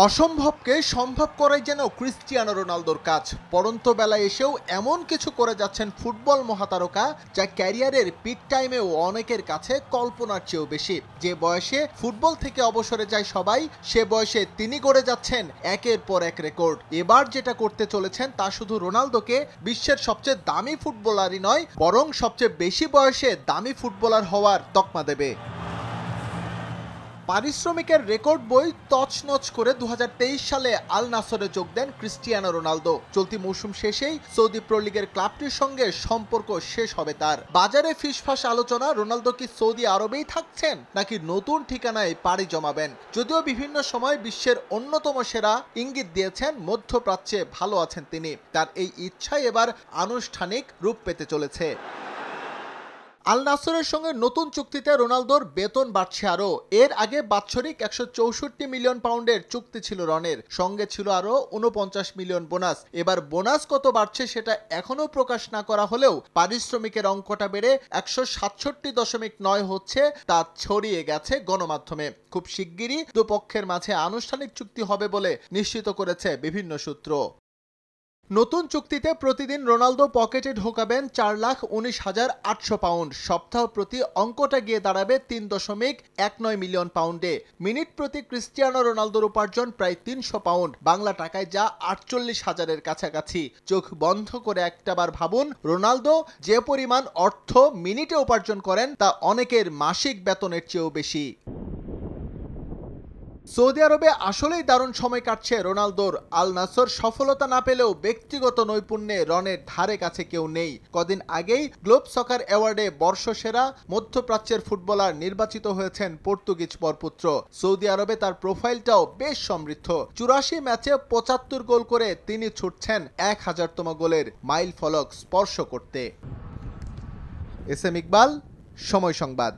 অসম্ভবকে সম্ভব করাই যেন ক্রিস্টিয়ানো রোনালদোর কাজ। পড়ন্ত বেলায় এসেও এমন কিছু করে যাচ্ছেন ফুটবল মহাতারকা, যা ক্যারিয়ারের পিক টাইমেও অনেকের কাছে কল্পনার চেয়েও বেশি। যে বয়সে ফুটবল থেকে অবসরে যায় সবাই, সে বয়সে তিনি গড়ে যাচ্ছেন একের পর এক রেকর্ড। এবার যেটা করতে চলেছেন তা শুধু রোনালদোকে বিশ্বের সবচেয়ে দামি ফুটবলারই নয়, বরং সবচেয়ে বেশি বয়সে দামি ফুটবলার হওয়ার তকমা দেবে। পারিশ্রমিকের রেকর্ড বই তছনছ করে 2023 সালে আল নাসরে যোগ দেন ক্রিস্টিয়ানো রোনালদো। চলতি মৌসুম শেষেই সৌদি প্রো লিগের ক্লাবটির সঙ্গে সম্পর্ক শেষ হবে তার। বাজারে ফিসফাস আলোচনা, রোনালদো কি সৌদি আরবেই থাকছেন নাকি নতুন ঠিকানায় পাড়ি জমাবেন। যদিও বিভিন্ন সময় বিশ্বের অন্যতম সেরা ইঙ্গিত দিয়েছেন মধ্যপ্রাচ্যে ভালো আছেন তিনি, তার এই ইচ্ছাই এবার আনুষ্ঠানিক রূপ পেতে চলেছে। আল নাসরের সঙ্গে নতুন চুক্তিতে রোনালদোর বেতন বাড়ছে আরও। এর আগে বাৎসরিক 164 মিলিয়ন পাউন্ডের চুক্তি ছিল রনের, সঙ্গে ছিল আরও 49 মিলিয়ন বোনাস। এবার বোনাস কত বাড়ছে সেটা এখনও প্রকাশ না করা হলেও পারিশ্রমিকের অঙ্কটা বেড়ে 167.9 হচ্ছে, তা ছড়িয়ে গেছে গণমাধ্যমে। খুব শিগগিরই দুপক্ষের মাঝে আনুষ্ঠানিক চুক্তি হবে বলে নিশ্চিত করেছে বিভিন্ন সূত্র। নতুন চুক্তিতে প্রতিদিন রোনালদো পকেটে ঢোকাবেন 4,19,800 পাউন্ড। সপ্তাহ প্রতি অঙ্কটা গিয়ে দাঁড়াবে 3.19 মিলিয়ন পাউন্ডে। মিনিট প্রতি ক্রিস্টিয়ানো রোনালদোর উপার্জন প্রায় 300 পাউন্ড, বাংলা টাকায় যা 48,000-এর কাছাকাছি। চোখ বন্ধ করে একটাবার ভাবুন, রোনালদো যে পরিমাণ অর্থ মিনিটে উপার্জন করেন তা অনেকের মাসিক বেতনের চেয়েও বেশি। সৌদি আরবে আসলেই দারুণ সময় কাটছে রোনালদোর। আল নাসর সফলতা না পেলেও ব্যক্তিগত নৈপুণ্যে রনের ধারে কাছে কেউ নেই। কদিন আগেই গ্লোব সকার অ্যাওয়ার্ডে বর্ষসেরা মধ্যপ্রাচ্যের ফুটবলার নির্বাচিত হয়েছেন পর্তুগিজ বরপুত্র। সৌদি আরবে তার প্রোফাইলটাও বেশ সমৃদ্ধ। 84 ম্যাচে 75 গোল করে তিনি ছুটছেন 1000তম গোলের মাইল ফলক স্পর্শ করতে। এস এম ইকবাল, সময় সংবাদ।